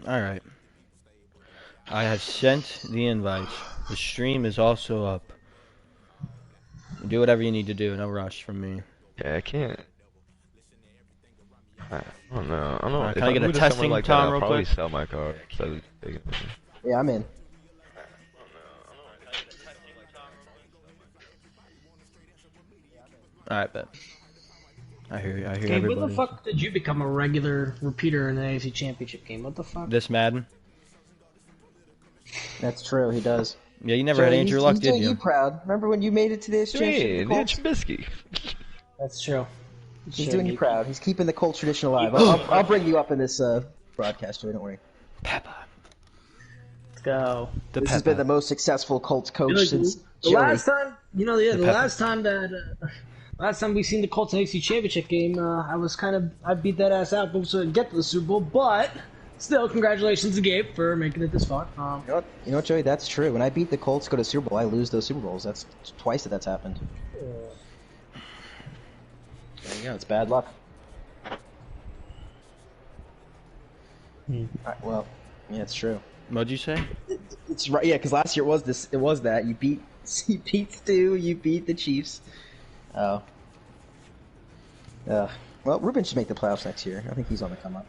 Alright. I have sent the invites. The stream is also up. Do whatever you need to do. No rush from me. Yeah, I can't. I don't know. I don't know. Alright, If can I I get a move to somewhere testing, like that, Tom, I'll real probably quick? sell my car instead of taking it. Yeah, I'm in. Alright, bet. I hear you. I hear Gabe, when the everybody. fuck did you become a regular repeater in the AFC Championship game? What the fuck? This Madden? That's true. He does. Yeah, you never had Joey, Andrew he's Luck, did doing you you? proud. Remember when you made it to this championship? Hey, Mitch Trubisky. That's true. He's doing you proud. He's keeping the Colts tradition alive. I'll bring you up in this broadcast, Joey. Don't worry. Peppa. Let's go. This has been the most successful Colts coach since the Joey. last time, the last time that, last time we seen the Colts AFC Championship game, I beat that ass out, but so I didn't get to the Super Bowl. But still, congratulations to Gabe for making it this far. You know what, Joey? That's true. When I beat the Colts, go to Super Bowl, I lose those Super Bowls. That's twice that's happened. There you go. It's bad luck. All right, well, yeah, it's true. What'd you say? It's right, yeah, because last year it was this. It was that you beat Stu, you beat the Chiefs. Oh. Well, Ruben should make the playoffs next year. I think he's on the come up.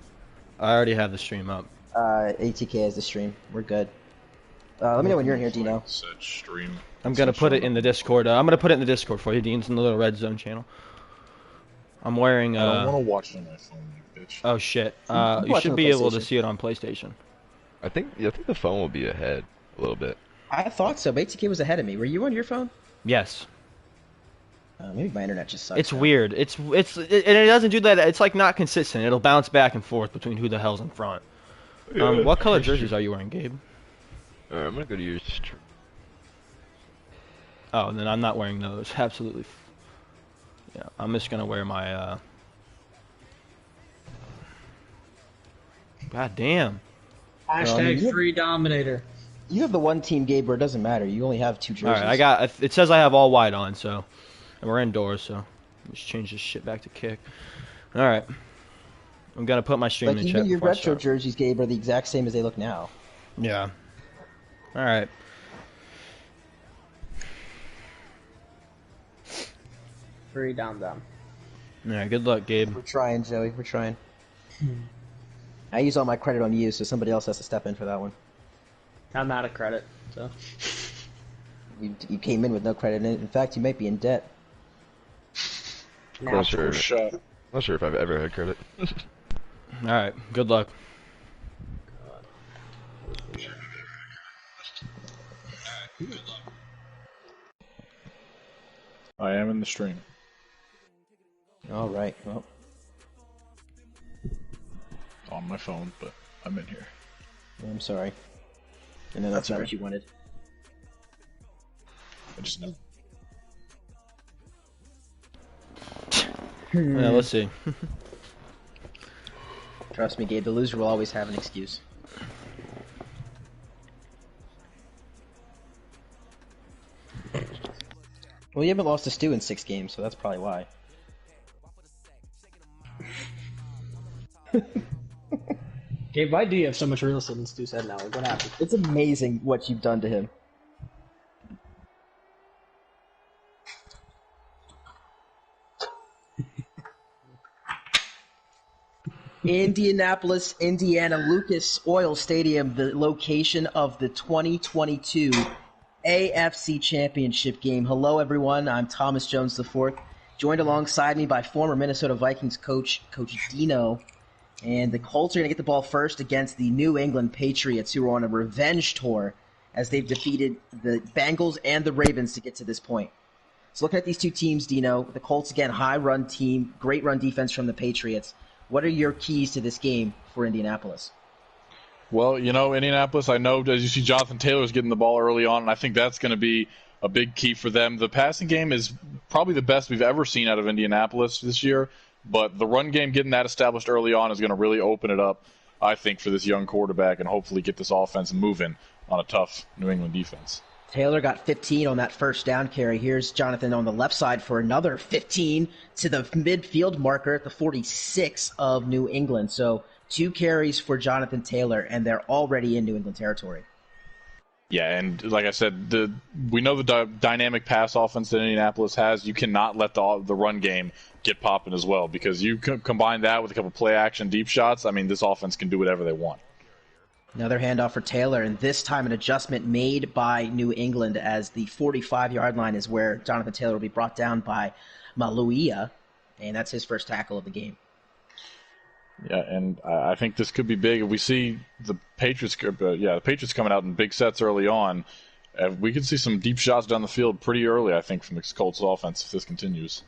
I already have the stream up. ATK has the stream. We're good. Let me know when you're in here, Dino. Said stream. I'm gonna put it in the Discord. I'm gonna put it in the Discord for you, Dean's in the little red zone channel. I'm wearing. I don't want to watch it on my phone, you bitch. Oh shit. I'm You watching should on be able to PlayStation. see it on PlayStation. I think the phone will be ahead a little bit. I thought so, but ATK was ahead of me. Were you on your phone? Yes. Maybe my internet just sucks. It's now. weird. And it doesn't do that. It's like not consistent. It'll bounce back and forth between who the hell's in front. What color jerseys are you wearing, Gabe? I'm gonna go to your stream. Oh, then I'm not wearing those. Absolutely. Yeah, I'm just gonna wear my. God damn. Hashtag free Dominator. You have the one team, Gabe, where it doesn't matter. You only have 2 jerseys. All right, it says I have all white on, so, and we're indoors, so let's change this shit back to kick. All right, I'm gonna put my stream Like in chat. even your before I retro start. jerseys, Gabe, are the exact same as they look now. Yeah. All right. Free Dom. All right. Good luck, Gabe. We're trying, Joey. We're trying. I use all my credit on you, so somebody else has to step in for that one. I'm out of credit, so. You came in with no credit in it. In fact, you might be in debt. Not sure if I've ever had credit. All right. Good luck. I am in the stream. All right. Well, On my phone, but I'm in here. I'm sorry. I know that's not what you wanted. I just know. Yeah, let's see. Trust me, Gabe. The loser will always have an excuse. Well, you haven't lost to Stu in 6 games, so that's probably why. Gabe, why do you have so much real estate in Stu's head now? Like, what happened? It's amazing what you've done to him. Indianapolis, Indiana, Lucas Oil Stadium, the location of the 2022 AFC Championship game. Hello, everyone. I'm Thomas Jones IV, joined alongside me by former Minnesota Vikings coach Dino. And the Colts are going to get the ball first against the New England Patriots, who are on a revenge tour as they've defeated the Bengals and the Ravens to get to this point. So looking at these two teams, Dino, the Colts, again, high run team, great run defense from the Patriots. What are your keys to this game for Indianapolis? Well, you know, Indianapolis, I know, as you see, Jonathan Taylor's getting the ball early on, and I think that's going to be a big key for them. The passing game is probably the best we've ever seen out of Indianapolis this year, but the run game, getting that established early on, is going to really open it up, I think, for this young quarterback and hopefully get this offense moving on a tough New England defense. Taylor got 15 on that first down carry. Here's Jonathan on the left side for another 15 to the midfield marker at the 46 of New England. So 2 carries for Jonathan Taylor, and they're already in New England territory. Yeah, and like I said, we know the dynamic pass offense that Indianapolis has. You cannot let the run game get popping as well, because you combine that with a couple play action deep shots. I mean, this offense can do whatever they want. Another handoff for Taylor, and this time an adjustment made by New England as the 45-yard line is where Jonathan Taylor will be brought down by Maluia, and that's his first tackle of the game. Yeah, and I think this could be big. If we see the Patriots, the Patriots coming out in big sets early on, we could see some deep shots down the field pretty early, I think, from the Colts offense if this continues.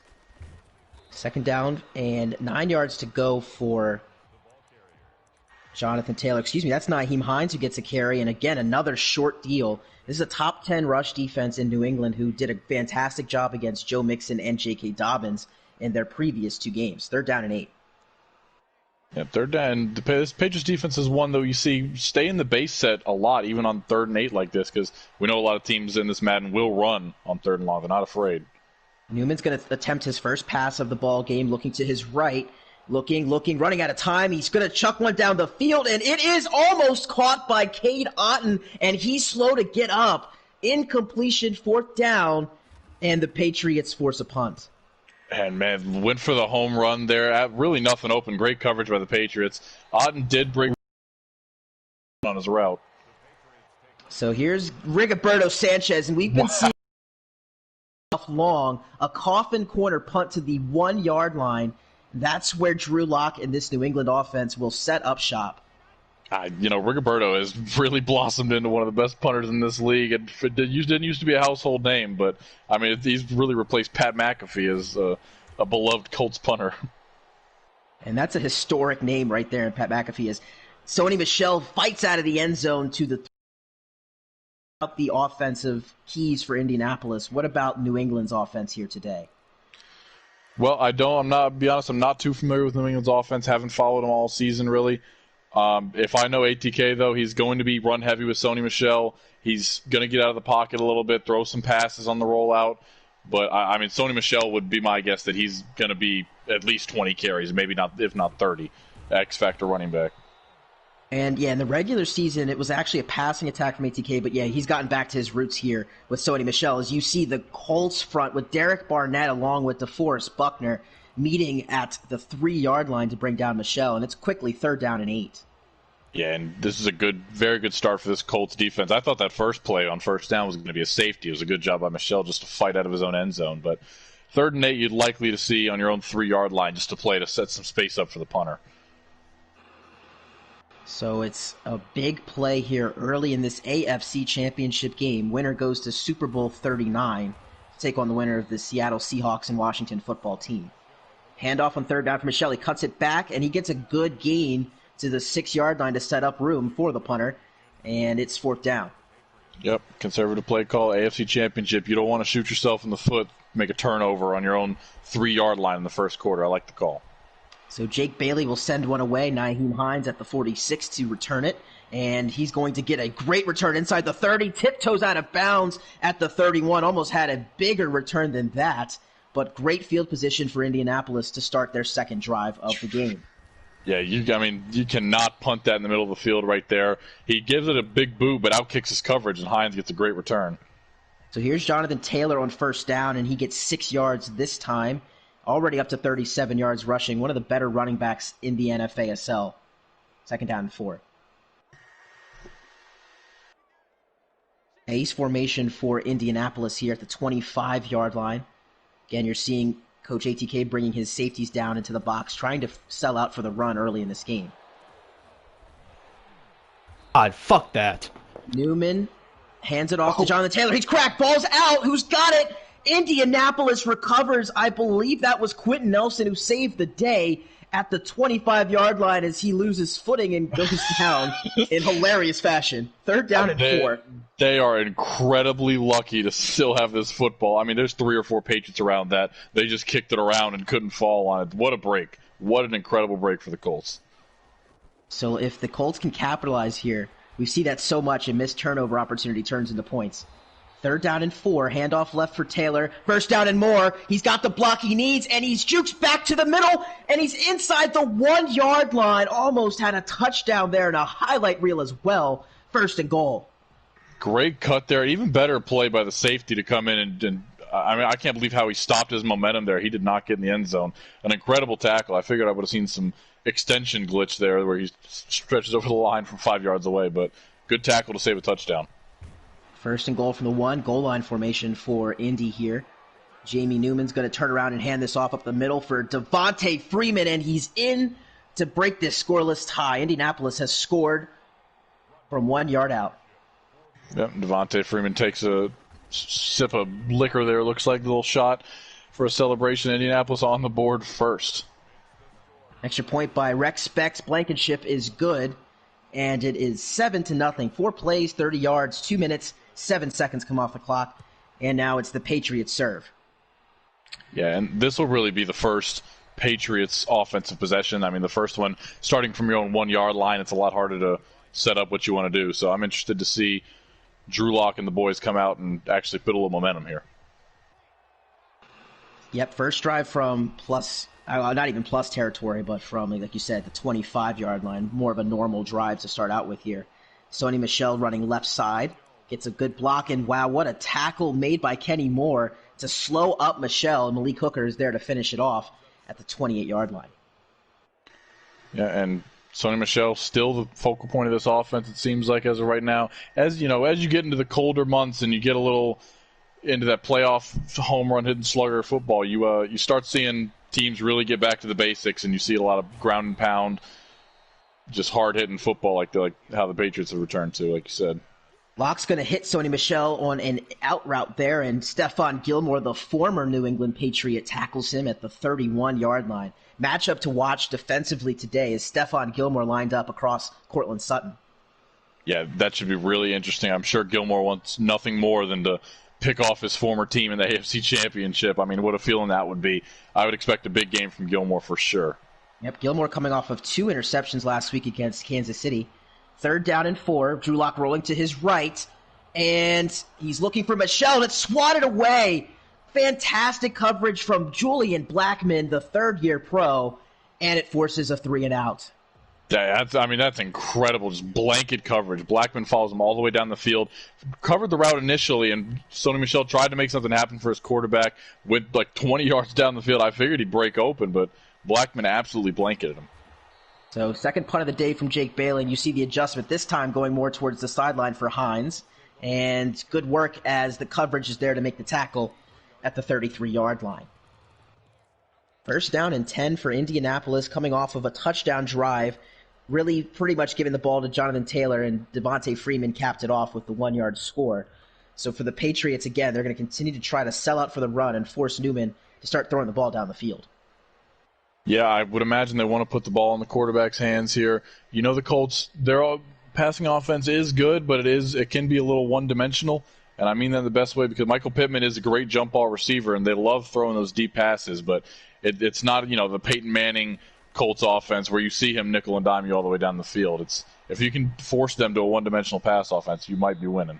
Second down and 9 yards to go for Jonathan Taylor. That's Nyheim Hines who gets a carry, and again, another short deal. This is a top 10 rush defense in New England who did a fantastic job against Joe Mixon and J.K. Dobbins in their previous 2 games. 3rd down and 8. Yeah, 3rd down. This Patriots defense is one, though, you see stay in the base set a lot, even on 3rd and 8 like this, because we know a lot of teams in this Madden will run on 3rd and long. They're not afraid. Newman's going to attempt his first pass of the ball game, looking to his right. Looking, running out of time. He's going to chuck one down the field, and it is almost caught by Cade Otton, and he's slow to get up. Incompletion, 4th down, and the Patriots force a punt. And, man, went for the home run there. Really nothing open. Great coverage by the Patriots. Otton did bring on his route. So here's Rigoberto Sanchez, and we've been seeing long a coffin corner punt to the 1-yard line. That's where Drew Lock and this New England offense will set up shop. Rigoberto has really blossomed into one of the best punters in this league. It didn't used to be a household name, but, I mean, he's really replaced Pat McAfee as a beloved Colts punter. And that's a historic name right there, and Pat McAfee is. Sony Michel fights out of the end zone to the offensive keys for Indianapolis. What about New England's offense here today? Well, I'm not too familiar with New England's offense. Haven't followed them all season, really. If I know ATK, though, he's going to be run heavy with Sony Michel. He's going to get out of the pocket a little bit, throw some passes on the rollout. But, I mean, Sony Michel would be my guess that he's going to be at least 20 carries, maybe not, if not 30. X-factor running back. And, in the regular season, it was actually a passing attack from ATK, but, he's gotten back to his roots here with Sony Michel. As you see the Colts front with Derek Barnett along with DeForest Buckner meeting at the 3-yard line to bring down Michel, and it's quickly 3rd down and 8. Yeah, and this is a very good start for this Colts defense. I thought that first play on 1st down was going to be a safety. It was a good job by Michel just to fight out of his own end zone. But 3rd and 8, you'd likely to see on your own 3-yard line just to play to set some space up for the punter. So it's a big play here early in this AFC Championship game. Winner goes to Super Bowl 39 to take on the winner of the Seattle Seahawks and Washington football team. Handoff on 3rd down for Michel. He cuts it back, and he gets a good gain to the 6-yard line to set up room for the punter, and it's 4th down. Yep, conservative play call, AFC Championship. You don't want to shoot yourself in the foot, make a turnover on your own 3-yard line in the first quarter. I like the call. So Jake Bailey will send one away. Nyheim Hines at the 46 to return it. And he's going to get a great return inside the 30. Tiptoes out of bounds at the 31. Almost had a bigger return than that. But great field position for Indianapolis to start their second drive of the game. Yeah, you cannot punt that in the middle of the field right there. He gives it a big boot, but outkicks his coverage, and Hines gets a great return. So here's Jonathan Taylor on 1st down, and he gets 6 yards this time. Already up to 37 yards rushing. One of the better running backs in the NFASL. 2nd down and 4. Ace formation for Indianapolis here at the 25-yard line. Again, you're seeing Coach ATK bringing his safeties down into the box, trying to sell out for the run early in this game. God, fuck that. Newman hands it off to Jonathan Taylor. He's cracked. Ball's out. Who's got it? Indianapolis recovers. I believe that was Quentin Nelson who saved the day at the 25-yard line as he loses footing and goes down in hilarious fashion. 3rd down and 4. They are incredibly lucky to still have this football. I mean, there's 3 or 4 Patriots around that. They just kicked it around and couldn't fall on it. What a break. What an incredible break for the Colts. So if the Colts can capitalize here, we see that so much, and missed turnover opportunity turns into points. 3rd down and 4. Handoff left for Taylor. 1st down and more. He's got the block he needs, and he's juked back to the middle, and he's inside the 1-yard line. Almost had a touchdown there and a highlight reel as well. 1st and goal. Great cut there. Even better play by the safety to come in and I mean, I can't believe how he stopped his momentum there. He did not get in the end zone. An incredible tackle. I figured I would have seen some extension glitch there where he stretches over the line from 5 yards away, but good tackle to save a touchdown. 1st and goal from the 1. Goal line formation for Indy here. Jamie Newman's going to turn around and hand this off up the middle for Devontae Freeman, and he's in to break this scoreless tie. Indianapolis has scored from 1 yard out. Yep, Devontae Freeman takes a sip of liquor there, looks like a little shot for a celebration. Indianapolis on the board first. Extra point by Rex Specs. Blankenship is good, and it is 7-0. 4 plays, 30 yards, 2 minutes, 7 seconds come off the clock, and now it's the Patriots serve. Yeah, and this will really be the first Patriots offensive possession. I mean, the first one starting from your own 1 yard line, it's a lot harder to set up what you want to do. So I'm interested to see Drew Lock and the boys come out and actually put a little momentum here. Yep, first drive from plus, not even plus territory, but from, like you said, the 25-yard line. More of a normal drive to start out with here. Sony Michel running left side. Gets a good block, and wow, what a tackle made by Kenny Moore to slow up Michel, and Malik Hooker is there to finish it off at the 28-yard line. Yeah, and Sony Michel still the focal point of this offense, it seems like, as of right now. As you know, as you get into the colder months and you get a little into that playoff home run hidden slugger football, you start seeing teams really get back to the basics, and you see a lot of ground and pound, just hard hitting football like how the Patriots have returned to, like you said. Locke's going to hit Sony Michel on an out route there, and Stephon Gilmore, the former New England Patriot, tackles him at the 31-yard line. Matchup to watch defensively today is Stephon Gilmore lined up across Cortland Sutton. Yeah, that should be really interesting. I'm sure Gilmore wants nothing more than to pick off his former team in the AFC Championship. I mean, what a feeling that would be. I would expect a big game from Gilmore for sure. Yep, Gilmore coming off of 2 interceptions last week against Kansas City. 3rd down and 4. Drew Lock rolling to his right, and he's looking for Michel, and it's swatted away. Fantastic coverage from Julian Blackman, the 3rd-year pro, and it forces a 3-and-out. That's incredible. Just blanket coverage. Blackman follows him all the way down the field. Covered the route initially, and Sony Michel tried to make something happen for his quarterback. Went like 20 yards down the field. I figured he'd break open, but Blackman absolutely blanketed him. So 2nd punt of the day from Jake Bailey, and you see the adjustment this time going more towards the sideline for Hines. And good work as the coverage is there to make the tackle at the 33-yard line. 1st down and 10 for Indianapolis, coming off of a touchdown drive, really pretty much giving the ball to Jonathan Taylor, and Devontae Freeman capped it off with the 1-yard score. So for the Patriots, again, they're going to continue to try to sell out for the run and force Newman to start throwing the ball down the field. Yeah, I would imagine they want to put the ball in the quarterback's hands here. You know, the Colts, their passing offense is good, but it can be a little one-dimensional. And I mean that in the best way, because Michael Pittman is a great jump ball receiver, and they love throwing those deep passes. But it's not, the Peyton Manning Colts offense where you see him nickel and dime you all the way down the field. If you can force them to a one-dimensional pass offense, you might be winning.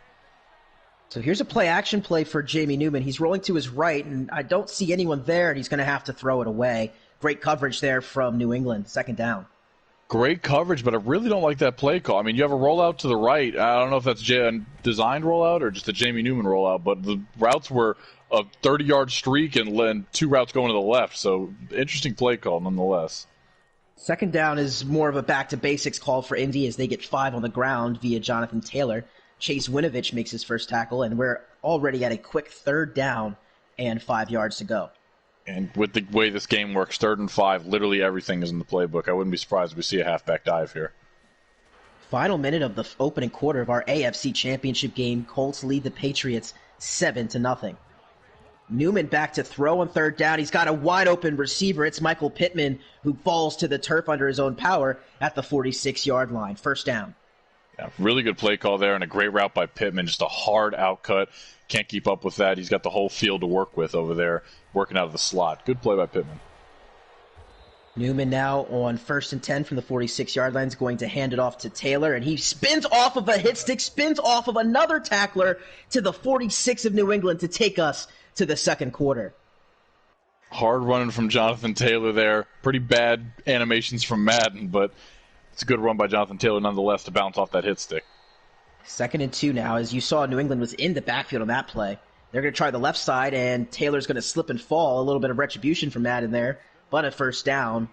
So here's a play-action play for Jamie Newman. He's rolling to his right, and I don't see anyone there, and he's going to have to throw it away. Great coverage there from New England. 2nd down. Great coverage, but I really don't like that play call. I mean, you have a rollout to the right. I don't know if that's a designed rollout or just a Jamie Newman rollout, but the routes were a 30-yard streak and 2 routes going to the left. So interesting play call nonetheless. 2nd down is more of a back-to-basics call for Indy as they get 5 on the ground via Jonathan Taylor. Chase Winovich makes his first tackle, and we're already at a quick 3rd down and 5 yards to go. And with the way this game works, 3rd and 5, literally everything is in the playbook. I wouldn't be surprised if we see a halfback dive here. Final minute of the opening quarter of our AFC Championship game. Colts lead the Patriots 7-0. Newman back to throw on 3rd down. He's got a wide-open receiver. It's Michael Pittman who falls to the turf under his own power at the 46-yard line. 1st down. Yeah, really good play call there and a great route by Pittman. Just a hard outcut. Can't keep up with that. He's got the whole field to work with over there, working out of the slot. Good play by Pittman. Newman now on 1st and 10 from the 46-yard line is going to hand it off to Taylor, and he spins off of a hit stick, spins off of another tackler to the 46 of New England to take us to the second quarter. Hard running from Jonathan Taylor there. Pretty bad animations from Madden, but it's a good run by Jonathan Taylor nonetheless to bounce off that hit stick. 2nd and 2 now. As you saw, New England was in the backfield on that play. They're going to try the left side, and Taylor's going to slip and fall. A little bit of retribution from Madden there, but a first down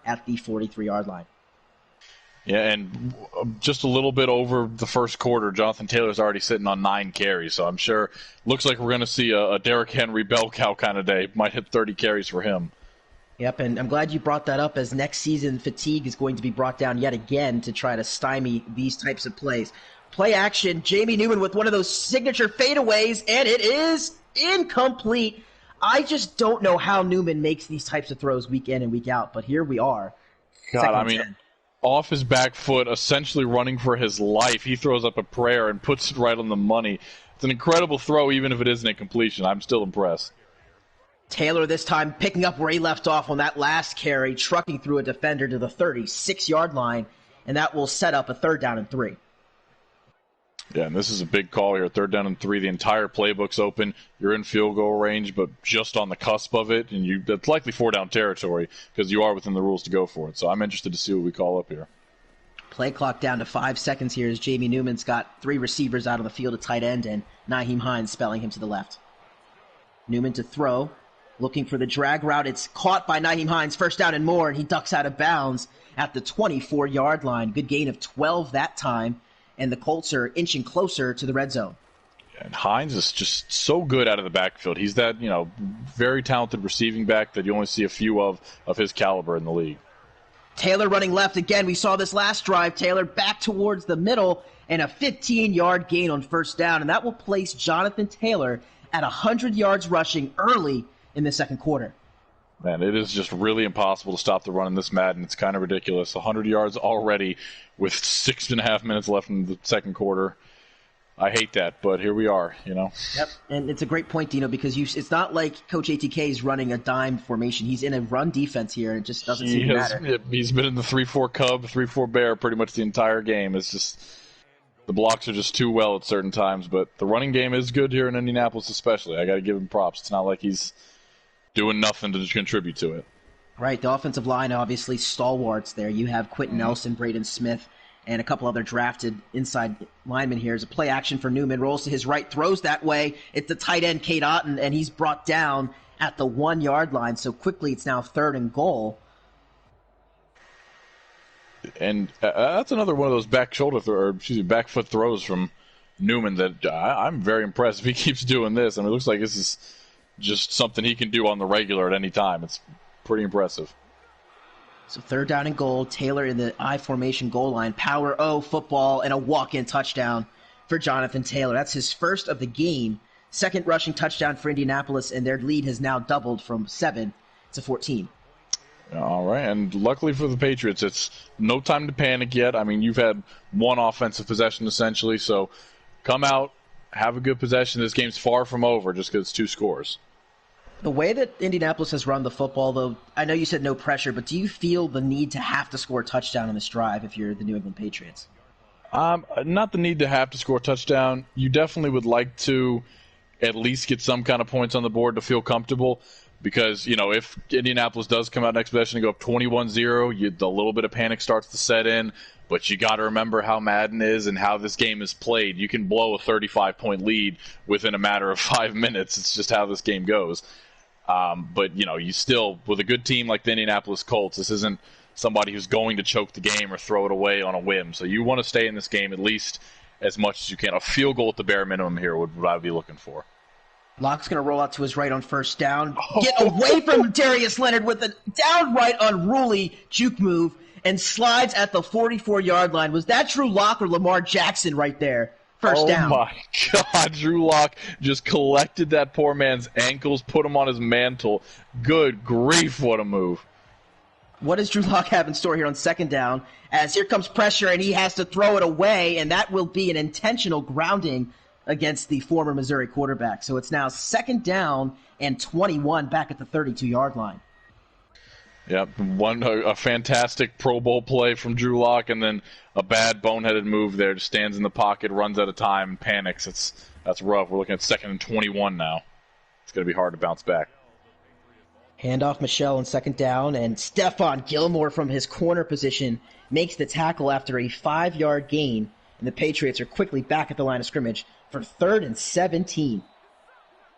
at the 43-yard line. Yeah, and just a little bit over the first quarter, Jonathan Taylor's already sitting on 9 carries, so I'm sure looks like we're going to see a Derrick Henry bell cow kind of day. Might hit 30 carries for him. Yep, and I'm glad you brought that up, as next season fatigue is going to be brought down yet again to try to stymie these types of plays. Play action, Jamie Newman with one of those signature fadeaways, and it is incomplete. I just don't know how Newman makes these types of throws week in and week out, but here we are. God, I mean, off his back foot, essentially running for his life, he throws up a prayer and puts it right on the money. It's an incredible throw, even if it isn't a completion. I'm still impressed. Taylor this time picking up where he left off on that last carry, trucking through a defender to the 36-yard line, and that will set up a 3rd down and 3. Yeah, and this is a big call here. 3rd down and 3. The entire playbook's open. You're in field goal range, but just on the cusp of it, and that's likely 4-down territory because you are within the rules to go for it. So I'm interested to see what we call up here. Play clock down to 5 seconds here as Jamie Newman's got 3 receivers out on the field at tight end, and Nyheim Hines spelling him to the left. Newman to throw, looking for the drag route. It's caught by Nyheim Hines, 1st down and more, and he ducks out of bounds at the 24-yard line. Good gain of 12 that time, and the Colts are inching closer to the red zone. And Hines is just so good out of the backfield. He's that, very talented receiving back that you only see a few of his caliber in the league. Taylor running left again. We saw this last drive. Taylor back towards the middle, and a 15-yard gain on 1st down, and that will place Jonathan Taylor at 100 yards rushing early in the second quarter. Man, it is just really impossible to stop the run in this Madden. It's kind of ridiculous. 100 yards already with 6.5 minutes left in the second quarter. I hate that, but here we are, Yep, and it's a great point, Dino, because it's not like Coach ATK is running a dime formation. He's in a run defense here, and it just doesn't seem to matter. He's been in the 3-4 Cub, 3-4 Bear pretty much the entire game. It's just the blocks are just too well at certain times, but the running game is good here in Indianapolis especially. I got to give him props. It's not like he's doing nothing to contribute to it. Right, the offensive line, obviously, stalwarts there. You have Quentin Nelson, Braden Smith, and a couple other drafted inside linemen here. As a play action for Newman, rolls to his right, throws that way. It's the tight end, Cade Otton, and he's brought down at the 1-yard line. So quickly, it's now 3rd and goal. And that's another one of those back foot throws from Newman that I'm very impressed if he keeps doing this. I mean, it looks like this is just something he can do on the regular at any time. It's pretty impressive. So 3rd down and goal. Taylor in the I formation goal line. Power O football and a walk-in touchdown for Jonathan Taylor. That's his first of the game. 2nd rushing touchdown for Indianapolis, and their lead has now doubled from 7 to 14. All right, and luckily for the Patriots, it's no time to panic yet. I mean, you've had one offensive possession essentially, so come out, have a good possession. This game's far from over just because it's 2 scores. The way that Indianapolis has run the football, though, I know you said no pressure, but do you feel the need to have to score a touchdown on this drive if you're the New England Patriots? Not the need to have to score a touchdown. You definitely would like to at least get some kind of points on the board to feel comfortable because, if Indianapolis does come out next possession and go up 21-0, a little bit of panic starts to set in. But you got to remember how Madden is and how this game is played. You can blow a 35-point lead within a matter of 5 minutes. It's just how this game goes. But, you still, with a good team like the Indianapolis Colts, this isn't somebody who's going to choke the game or throw it away on a whim. So you want to stay in this game at least as much as you can. A field goal at the bare minimum here would what I'd be looking for. Locke's going to roll out to his right on 1st down. Get away from Darius Leonard with a downright unruly juke move and slides at the 44-yard line. Was that Drew Lock or Lamar Jackson right there? First down. Oh, my God. Drew Lock just collected that poor man's ankles, put him on his mantle. Good grief, what a move. What does Drew Lock have in store here on 2nd down? As here comes pressure, and he has to throw it away, and that will be an intentional grounding against the former Missouri quarterback. So it's now 2nd down and 21 back at the 32-yard line. Yep, a fantastic Pro Bowl play from Drew Lock, and then a bad boneheaded move there. Just stands in the pocket, runs out of time, panics. That's rough. We're looking at 2nd and 21 now. It's going to be hard to bounce back. Handoff Michelle on 2nd down, and Stephon Gilmore from his corner position makes the tackle after a 5-yard gain, and the Patriots are quickly back at the line of scrimmage for 3rd and 17.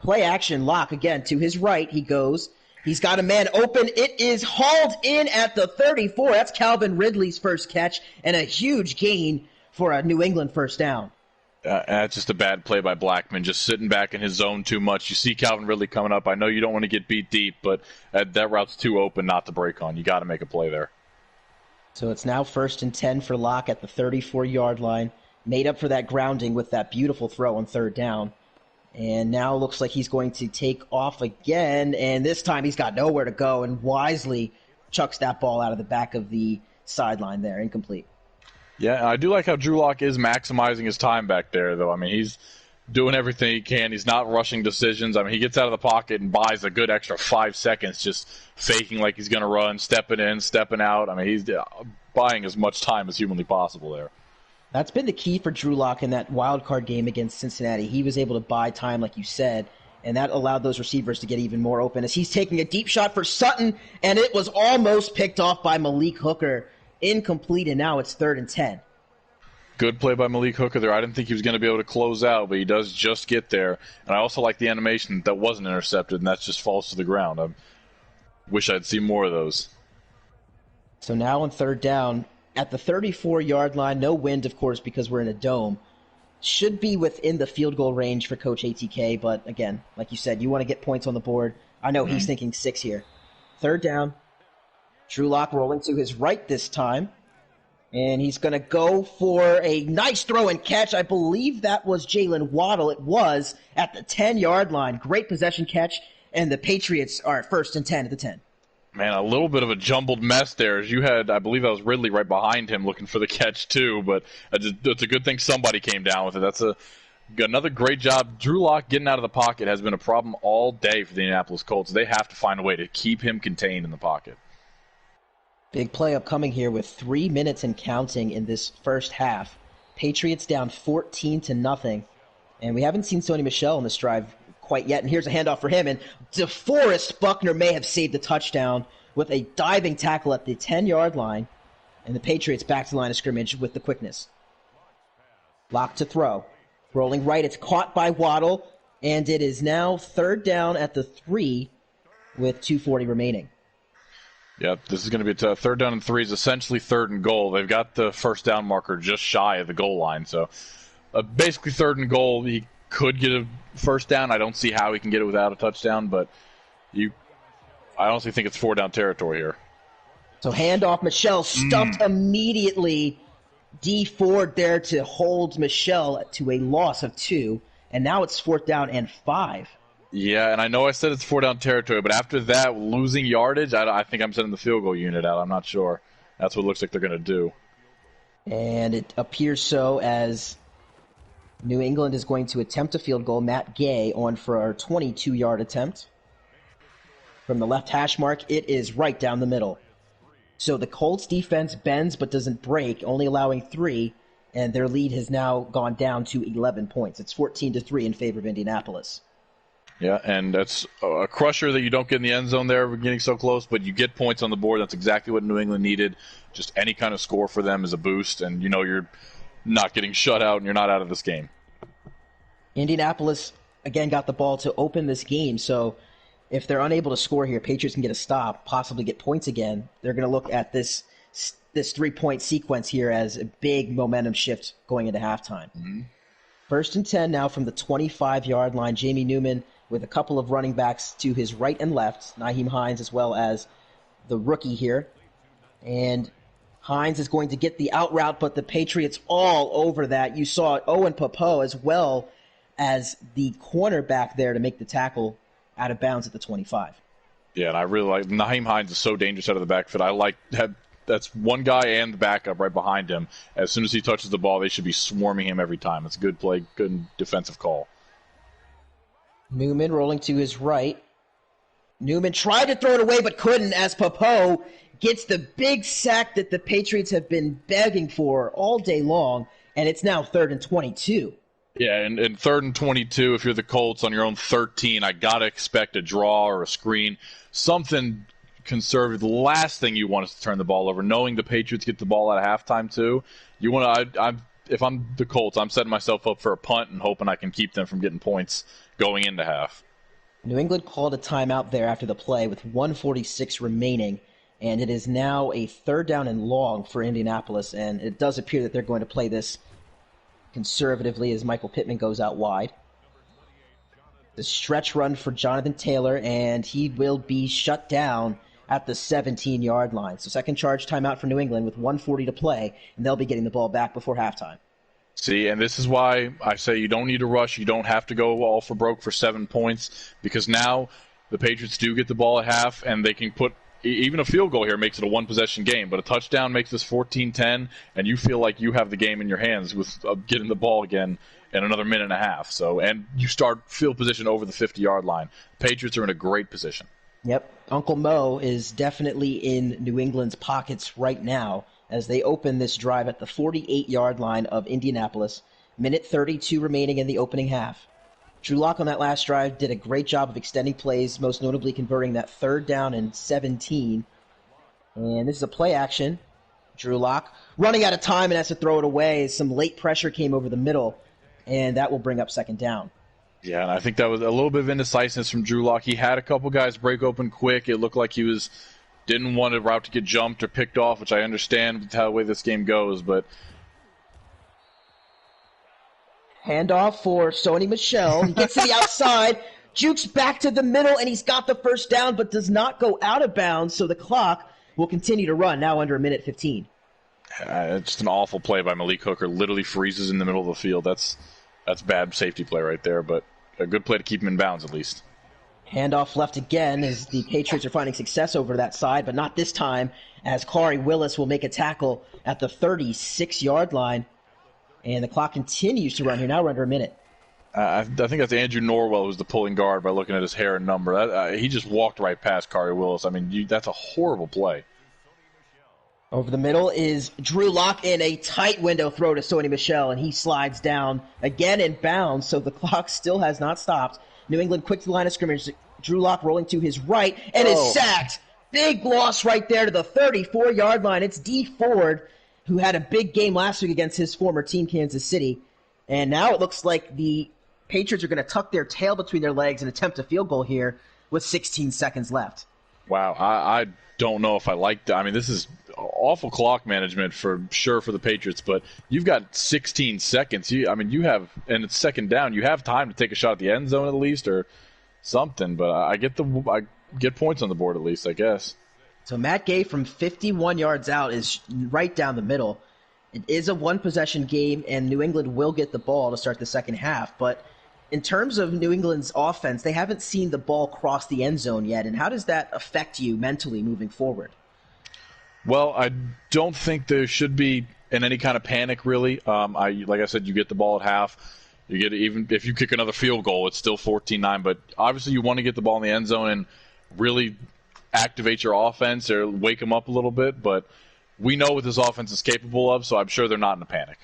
Play action, Lock again to his right. He goes. He's got a man open. It is hauled in at the 34. That's Calvin Ridley's first catch, and a huge gain for a New England first down. That's just a bad play by Blackman, just sitting back in his zone too much. You see Calvin Ridley coming up. I know you don't want to get beat deep, but that route's too open not to break on. You got to make a play there. So it's now 1st and 10 for Locke at the 34-yard line. Made up for that grounding with that beautiful throw on 3rd down. And now it looks like he's going to take off again, and this time he's got nowhere to go and wisely chucks that ball out of the back of the sideline there, incomplete. Yeah, I do like how Drew Lock is maximizing his time back there, though. I mean, he's doing everything he can. He's not rushing decisions. I mean, he gets out of the pocket and buys a good extra 5 seconds just faking like he's going to run, stepping in, stepping out. I mean, he's buying as much time as humanly possible there. That's been the key for Drew Lock in that wild card game against Cincinnati. He was able to buy time, like you said, and that allowed those receivers to get even more open as he's taking a deep shot for Sutton, and it was almost picked off by Malik Hooker. Incomplete, and now it's 3rd and 10. Good play by Malik Hooker there. I didn't think he was going to be able to close out, but he does just get there. And I also like the animation that wasn't intercepted, and that just falls to the ground. I wish I'd seen more of those. So now on 3rd down, at the 34-yard line, no wind, of course, because we're in a dome. Should be within the field goal range for Coach ATK, but again, like you said, you want to get points on the board. I know he's thinking 6 here. 3rd down. Drew Lock rolling to his right this time. And he's going to go for a nice throw and catch. I believe that was Jalen Waddle. It was at the 10-yard line. Great possession catch, and the Patriots are at 1st and 10 at the 10. Man, a little bit of a jumbled mess there. As you had, I believe that was Ridley right behind him looking for the catch too, but it's a good thing somebody came down with it. That's another great job. Drew Lock getting out of the pocket has been a problem all day for the Indianapolis Colts. They have to find a way to keep him contained in the pocket. Big play upcoming here with 3 minutes and counting in this first half. Patriots down 14-0, and we haven't seen Sony Michel in this drive quite yet. And here's a handoff for him, and DeForest Buckner may have saved the touchdown with a diving tackle at the 10-yard line, and the Patriots back to the line of scrimmage with the quickness. Lock to throw. Rolling right, it's caught by Waddle, and it is now 3rd down at the 3 with 2:40 remaining. Yep, this is going to be a 3rd down and 3 is essentially 3rd and goal. They've got the first down marker just shy of the goal line. So basically 3rd and goal. He could get a first down. I don't see how he can get it without a touchdown, but I honestly think it's 4 down territory here. So handoff, Michel stuffed immediately. D Ford there to hold Michel to a loss of 2, and now it's 4th down and 5. Yeah, and I know I said it's 4 down territory, but after that, losing yardage, I think I'm sending the field goal unit out. I'm not sure. That's what it looks like they're going to do. And it appears so as New England is going to attempt a field goal. Matt Gay on for our 22-yard attempt. From the left hash mark, it is right down the middle. So the Colts defense bends but doesn't break, only allowing 3, and their lead has now gone down to 11 points. It's 14-3 in favor of Indianapolis. Yeah, and that's a crusher that you don't get in the end zone there. We're getting so close, but you get points on the board. That's exactly what New England needed. Just any kind of score for them is a boost, and you know you're not getting shut out and you're not out of this game. Indianapolis, again, got the ball to open this game, so if they're unable to score here, Patriots can get a stop, possibly get points again. They're going to look at this 3-point sequence here as a big momentum shift going into halftime. 1st and 10 now from the 25-yard line. Jamie Newman with a couple of running backs to his right and left, Nyheim Hines as well as the rookie here. And Hines is going to get the out route, but the Patriots all over that. You saw Owen Popo as well as the cornerback there to make the tackle out of bounds at the 25. Yeah, and I really like Nyheim Hines is so dangerous out of the backfield. I like that's one guy and the backup right behind him. As soon as he touches the ball, they should be swarming him every time. It's a good play, good defensive call. Newman rolling to his right. Newman tried to throw it away but couldn't as Popo gets the big sack that the Patriots have been begging for all day long, and it's now 3rd and 22. Yeah, and 3rd and 22, if you're the Colts on your own 13, I got to expect a draw or a screen, something conservative. The last thing you want is to turn the ball over, knowing the Patriots get the ball at halftime too. You want to, if I'm the Colts, I'm setting myself up for a punt and hoping I can keep them from getting points going into half. New England called a timeout there after the play with 1:46 remaining, and it is now a 3rd down and long for Indianapolis, and it does appear that they're going to play this conservatively as Michael Pittman goes out wide. The stretch run for Jonathan Taylor, and he will be shut down at the 17-yard line. So second charge timeout for New England with 1:40 to play, and they'll be getting the ball back before halftime. See, and this is why I say you don't need to rush. You don't have to go all for broke for 7 points, because now the Patriots do get the ball at half, and they can put even a field goal here makes it a one-possession game, but a touchdown makes this 14-10, and you feel like you have the game in your hands with getting the ball again in another minute and a half. So, and you start field position over the 50-yard line. Patriots are in a great position. Yep, Uncle Mo is definitely in New England's pockets right now as they open this drive at the 48-yard line of Indianapolis. Minute 32 remaining in the opening half. Drew Lock on that last drive did a great job of extending plays, most notably converting that 3rd down and 17. And this is a play action. Drew Lock running out of time and has to throw it away as some late pressure came over the middle, and that will bring up 2nd down. Yeah, and I think that was a little bit of indecisiveness from Drew Lock. He had a couple guys break open quick. It looked like he didn't want a route to get jumped or picked off, which I understand with the way this game goes, but handoff for Sony Michel. He gets to the outside, jukes back to the middle, and he's got the 1st down, but does not go out of bounds, so the clock will continue to run, now under a minute 15. It's just an awful play by Malik Hooker. Literally freezes in the middle of the field. That's bad safety play right there, but a good play to keep him in bounds at least. Handoff left again as the Patriots are finding success over that side, but not this time, as Corey Willis will make a tackle at the 36-yard line. And the clock continues to run here. Now we're under a minute. I think that's Andrew Norwell who's the pulling guard by looking at his hair and number. He just walked right past Corey Willis. I mean, that's a horrible play. Over the middle is Drew Lock in a tight window throw to Sony Michel, and he slides down again in bounds, so the clock still has not stopped. New England quick to the line of scrimmage. Drew Lock rolling to his right and is sacked. Big loss right there to the 34-yard line. It's Dee Ford, who had a big game last week against his former team, Kansas City. And now it looks like the Patriots are going to tuck their tail between their legs and attempt a field goal here with 16 seconds left. Wow, I don't know if I like that. I mean, this is awful clock management for sure for the Patriots, but you've got 16 seconds. You have, and it's 2nd down. You have time to take a shot at the end zone at least or something, but I get points on the board at least, I guess. So Matt Gay from 51 yards out is right down the middle. It is a one-possession game, and New England will get the ball to start the second half. But in terms of New England's offense, they haven't seen the ball cross the end zone yet. And how does that affect you mentally moving forward? Well, I don't think there should be in any kind of panic, really. Like I said, you get the ball at half. You get even if you kick another field goal, it's still 14-9. But obviously, you want to get the ball in the end zone and really activate your offense or wake them up a little bit, but we know what this offense is capable of, so I'm sure they're not in a panic.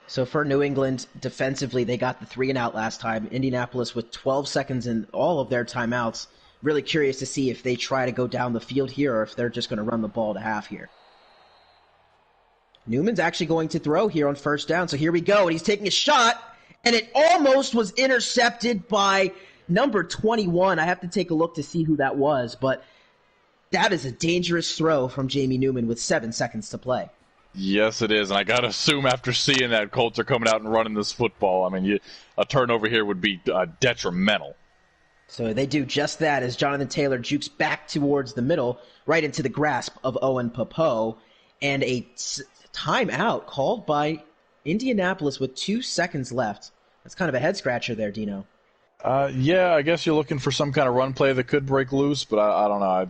So for New England, defensively, they got the 3-and-out last time. Indianapolis with 12 seconds in all of their timeouts. Really curious to see if they try to go down the field here or if they're just going to run the ball to half here. Newman's actually going to throw here on 1st down, so here we go. And he's taking a shot, and it almost was intercepted by number 21. I have to take a look to see who that was, but that is a dangerous throw from Jamie Newman with 7 seconds to play. Yes, it is, and I got to assume after seeing that, Colts are coming out and running this football. I mean, a turnover here would be detrimental. So they do just that as Jonathan Taylor jukes back towards the middle, right into the grasp of Owen Popo, and a timeout called by Indianapolis with 2 seconds left. That's kind of a head-scratcher there, Dino. Yeah, I guess you're looking for some kind of run play that could break loose, but I don't know. I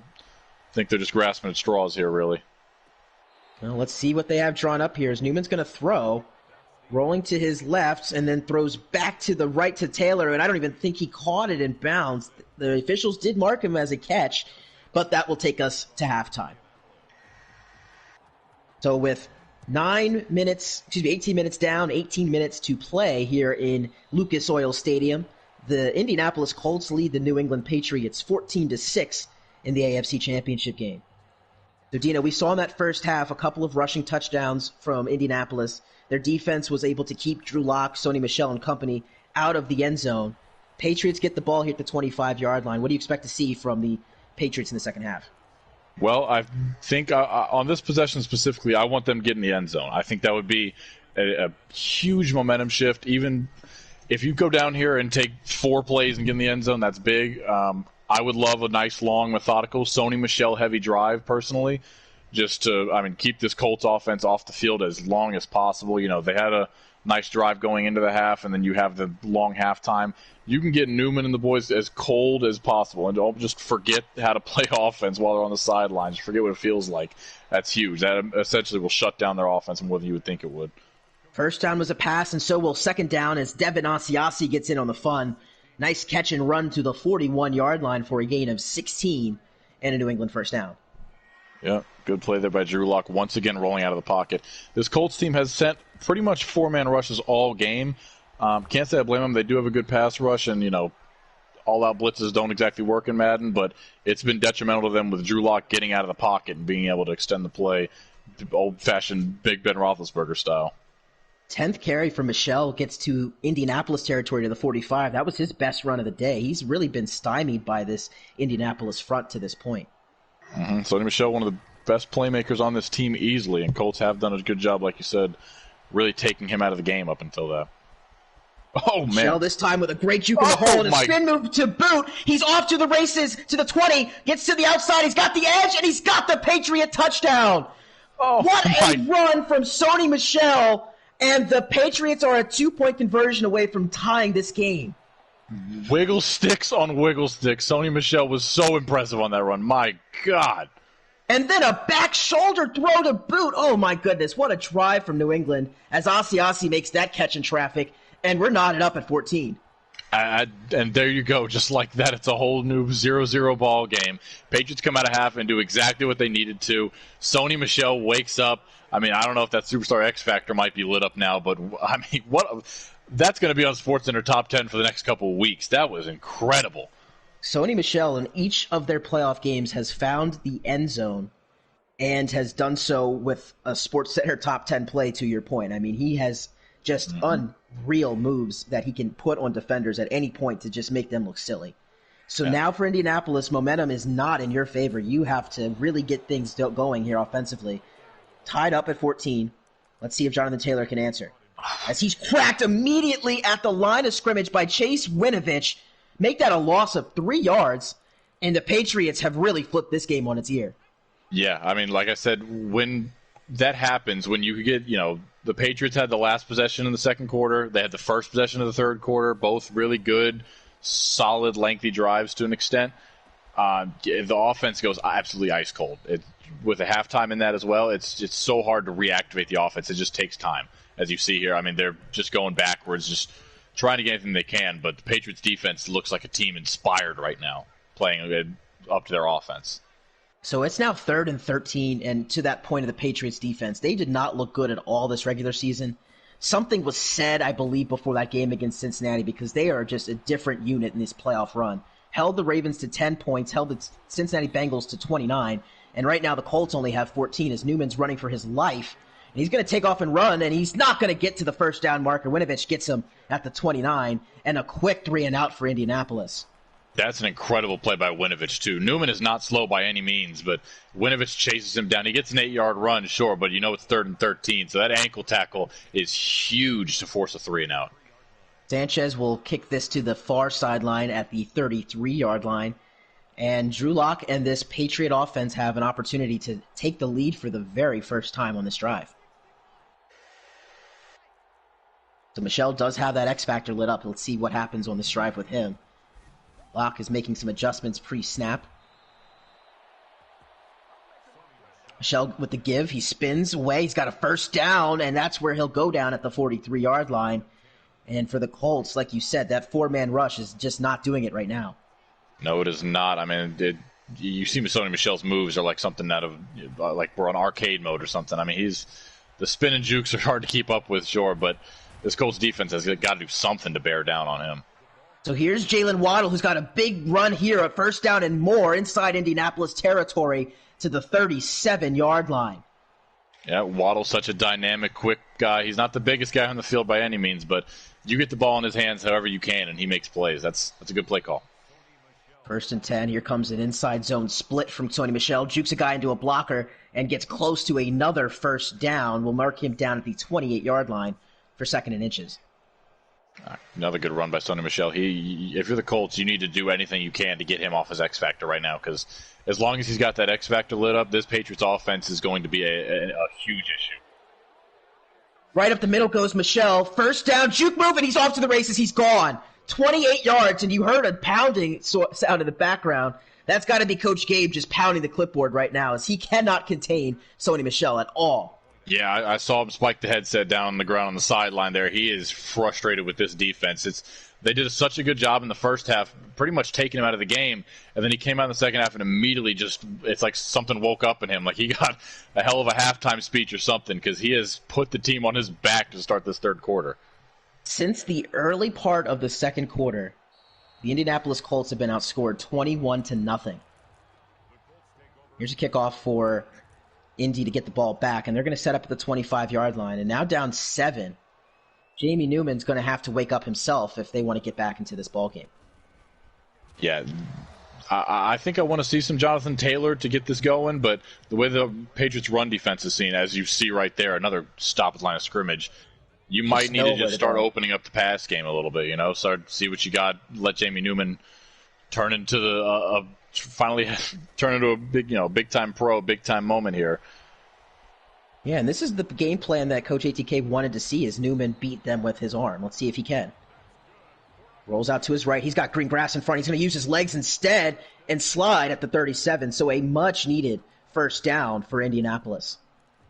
think they're just grasping at straws here, really. Well, let's see what they have drawn up here as Newman's going to throw. rolling to his left and then throws back to the right to Taylor, and I don't even think he caught it in bounds. The officials did mark him as a catch, but that will take us to halftime. So with 18 minutes down, 18 minutes to play here in Lucas Oil Stadium, the Indianapolis Colts lead the New England Patriots 14-6 in the AFC Championship game. So, Dino, we saw in that first half a couple of rushing touchdowns from Indianapolis. Their defense was able to keep Drew Lock, Sony Michel, and company out of the end zone. Patriots get the ball here at the 25-yard line. What do you expect to see from the Patriots in the second half? Well, I think on this possession specifically, I want them to get in the end zone. I think that would be a huge momentum shift. Even if you go down here and take 4 plays and get in the end zone, that's big. I would love a nice, long, methodical, Sony Michel heavy drive, personally, just to, keep this Colts offense off the field as long as possible. You know, they had a nice drive going into the half, and then you have the long halftime. You can get Newman and the boys as cold as possible, and don't just forget how to play offense while they're on the sidelines. Forget what it feels like. That's huge. That essentially will shut down their offense more than you would think it would. First down was a pass, and so will second down as Devin Asiasi gets in on the fun. Nice catch and run to the 41-yard line for a gain of 16 and a New England first down. Yeah, good play there by Drew Lock, once again rolling out of the pocket. This Colts team has sent pretty much 4-man rushes all game. Can't say I blame them. They do have a good pass rush, and, all-out blitzes don't exactly work in Madden, but it's been detrimental to them with Drew Lock getting out of the pocket and being able to extend the play, old-fashioned Big Ben Roethlisberger style. 10th carry for Michel gets to Indianapolis territory to the 45. That was his best run of the day. He's really been stymied by this Indianapolis front to this point. Sony Michel, one of the best playmakers on this team easily, and Colts have done a good job, like you said, really taking him out of the game up until that. Oh, man. Michel this time with a great juke in the hole and a spin move to boot. He's off to the races to the 20, gets to the outside. He's got the edge, and he's got the Patriot touchdown. What a run from Sony Michel. And the Patriots are a 2-point conversion away from tying this game. Wiggle sticks on wiggle sticks. Sony Michel was so impressive on that run. My God. And then a back shoulder throw to boot. Oh, my goodness. What a drive from New England as Asiasi makes that catch in traffic. And we're knotted up at 14. And there you go. Just like that, it's a whole new 0-0 ball game. Patriots come out of half and do exactly what they needed to. Sony Michel wakes up. I don't know if that Superstar X Factor might be lit up now, but what? That's going to be on SportsCenter Top 10 for the next couple of weeks. That was incredible. Sony Michel in each of their playoff games has found the end zone and has done so with a SportsCenter Top 10 play, to your point. He has just unreal moves that he can put on defenders at any point to just make them look silly. So now for Indianapolis, momentum is not in your favor. You have to really get things going here offensively. Tied up at 14. Let's see if Jonathan Taylor can answer. As he's cracked immediately at the line of scrimmage by Chase Winovich. Make that a loss of 3 yards, and the Patriots have really flipped this game on its ear. Yeah, like I said, when that happens, when you get, the Patriots had the last possession in the second quarter. They had the first possession of the third quarter, both really good, solid, lengthy drives to an extent. The offense goes absolutely ice cold. With a halftime in that as well, it's so hard to reactivate the offense. It just takes time, as you see here. They're just going backwards, just trying to get anything they can. But the Patriots defense looks like a team inspired right now, playing up to their offense. So it's now 3rd and 13, and to that point of the Patriots defense, they did not look good at all this regular season. Something was said, I believe, before that game against Cincinnati, because they are just a different unit in this playoff run. Held the Ravens to 10 points, held the Cincinnati Bengals to 29, and right now the Colts only have 14 as Newman's running for his life. And he's going to take off and run, and he's not going to get to the first down marker. Winovich gets him at the 29, and a quick 3-and-out for Indianapolis. That's an incredible play by Winovich, too. Newman is not slow by any means, but Winovich chases him down. He gets an 8-yard run, sure, but it's 3rd and 13, so that ankle tackle is huge to force a 3-and-out. Sanchez will kick this to the far sideline at the 33-yard line. And Drew Lock and this Patriot offense have an opportunity to take the lead for the very first time on this drive. So Michel does have that X Factor lit up. Let's see what happens on this drive with him. Lock is making some adjustments pre-snap. Michelle with the give. He spins away. He's got a first down, and that's where he'll go down at the 43-yard line. And for the Colts, like you said, that four-man rush is just not doing it right now. No, it is not. I mean, you see Sony Michel's moves are like something out of, like we're on arcade mode or something. I mean, the spin and jukes are hard to keep up with, sure, but this Colts defense has got to do something to bear down on him. So here's Jalen Waddle, who's got a big run here at first down and more inside Indianapolis territory to the 37-yard line. Yeah, Waddle's such a dynamic, quick guy. He's not the biggest guy on the field by any means, but you get the ball in his hands however you can, and he makes plays. That's a good play call. 1st and 10. Here comes an inside zone split from Sony Michel. Jukes a guy into a blocker and gets close to another first down. We'll mark him down at the 28-yard line for 2nd and inches. Another good run by Sony Michel. If you're the Colts, you need to do anything you can to get him off his X factor right now, because as long as he's got that X factor lit up, this Patriots offense is going to be a huge issue. Right up the middle goes Michel. First down, juke move, and he's off to the races. He's gone. 28 yards, and you heard a pounding sound in the background. That's got to be Coach Gabe just pounding the clipboard right now, as he cannot contain Sony Michel at all. Yeah, I saw him spike the headset down on the ground on the sideline there. He is frustrated with this defense. They did such a good job in the first half, pretty much taking him out of the game, and then he came out in the second half and immediately it's like something woke up in him. Like he got a hell of a halftime speech or something, because he has put the team on his back to start this third quarter. Since the early part of the second quarter, the Indianapolis Colts have been outscored 21-0. Here's a kickoff for Indy to get the ball back, and they're going to set up at the 25-yard line. And now down 7, Jamie Newman's going to have to wake up himself if they want to get back into this ballgame. Yeah, I think I want to see some Jonathan Taylor to get this going, but the way the Patriots' run defense is seen, as you see right there, another stop at the line of scrimmage, you might need to just start opening up the pass game a little bit, start see what you got, let Jamie Newman turn into finally turn into a big time pro, big time moment here. Yeah, and this is the game plan that Coach ATK wanted to see, is Newman beat them with his arm. Let's see if he can. Rolls out to his right. He's got green grass in front. He's going to use his legs instead and slide at the 37. So a much-needed first down for Indianapolis.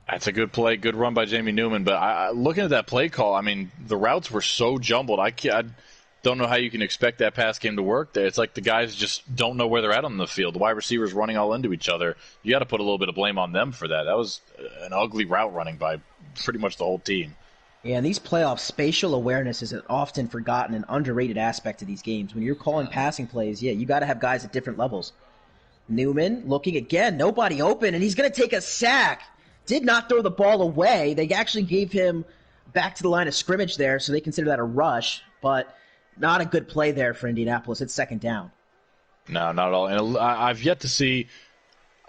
That's a good play, good run by Jamie Newman. But looking at that play call, I mean, the routes were so jumbled. I don't know how you can expect that pass game to work there. It's like the guys just don't know where they're at on the field. The wide receivers running all into each other. You got to put a little bit of blame on them for that. That was an ugly route running by pretty much the whole team. Yeah, and these playoffs, spatial awareness is an often forgotten and underrated aspect of these games. When you're calling passing plays, you got to have guys at different levels. Newman looking again, nobody open, and he's going to take a sack. Did not throw the ball away. They actually gave him back to the line of scrimmage there, so they consider that a rush, but not a good play there for Indianapolis. It's 2nd down. No, not at all. And I've yet to see.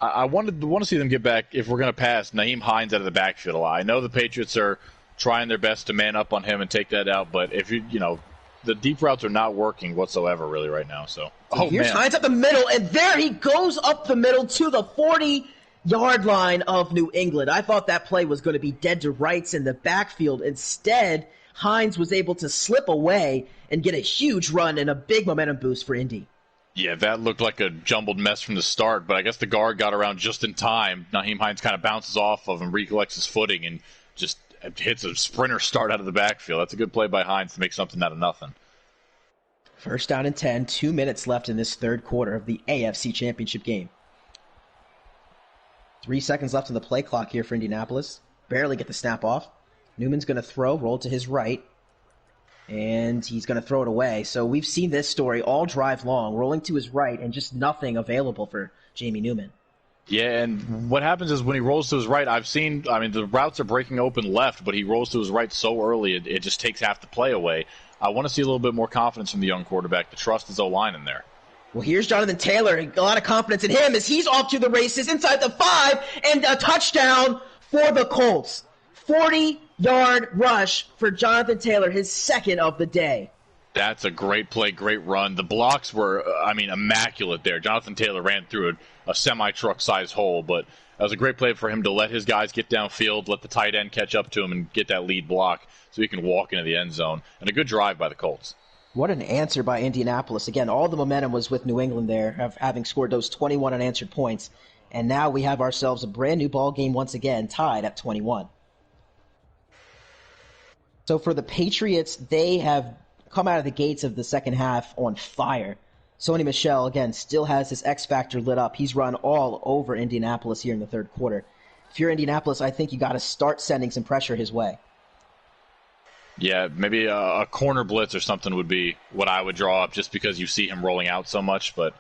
I want to see them get back, if we're going to pass, Nyheim Hines out of the backfield a lot. I know the Patriots are trying their best to man up on him and take that out, but if the deep routes are not working whatsoever really right now. So here's Hines up the middle, and there he goes up the middle to the 40-yard line of New England. I thought that play was going to be dead to rights in the backfield. Instead, Hines was able to slip away and get a huge run and a big momentum boost for Indy. Yeah, that looked like a jumbled mess from the start, but I guess the guard got around just in time. Nyheim Hines kind of bounces off of him, recollects his footing, and just hits a sprinter start out of the backfield. That's a good play by Hines to make something out of nothing. 1st down and 10, 2 minutes left in this third quarter of the AFC Championship game. 3 seconds left on the play clock here for Indianapolis. Barely get the snap off. Newman's going to throw, roll to his right, and he's going to throw it away. So we've seen this story all drive long, rolling to his right, and just nothing available for Jamie Newman. Yeah, and what happens is when he rolls to his right, the routes are breaking open left, but he rolls to his right so early, it just takes half the play away. I want to see a little bit more confidence from the young quarterback to trust his O-line in there. Well, here's Jonathan Taylor. A lot of confidence in him as he's off to the races inside the 5, and a touchdown for the Colts. 40-yard rush for Jonathan Taylor, his 2nd of the day. That's a great play, great run. The blocks were, immaculate there. Jonathan Taylor ran through a semi-truck size hole, but that was a great play for him to let his guys get downfield, let the tight end catch up to him, and get that lead block so he can walk into the end zone. And a good drive by the Colts. What an answer by Indianapolis. Again, all the momentum was with New England there, of having scored those 21 unanswered points. And now we have ourselves a brand new ball game once again, tied at 21. So for the Patriots, they have come out of the gates of the second half on fire. Sony Michel, again, still has his X Factor lit up. He's run all over Indianapolis here in the third quarter. If you're Indianapolis, I think you got to start sending some pressure his way. Yeah, maybe a corner blitz or something would be what I would draw up just because you see him rolling out so much. But,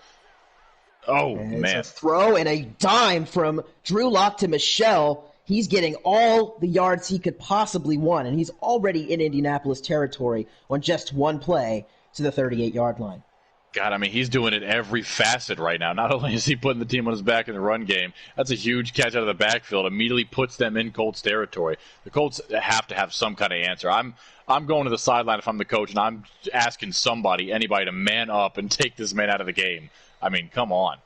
man. It's a throw and a dime from Drew Lock to Michel. He's getting all the yards he could possibly want, and he's already in Indianapolis territory on just one play to the 38-yard line. God, I mean, he's doing it every facet right now. Not only is he putting the team on his back in the run game, that's a huge catch out of the backfield. Immediately puts them in Colts territory. The Colts have to have some kind of answer. I'm going to the sideline if I'm the coach, and I'm asking anybody to man up and take this man out of the game. I mean, come on.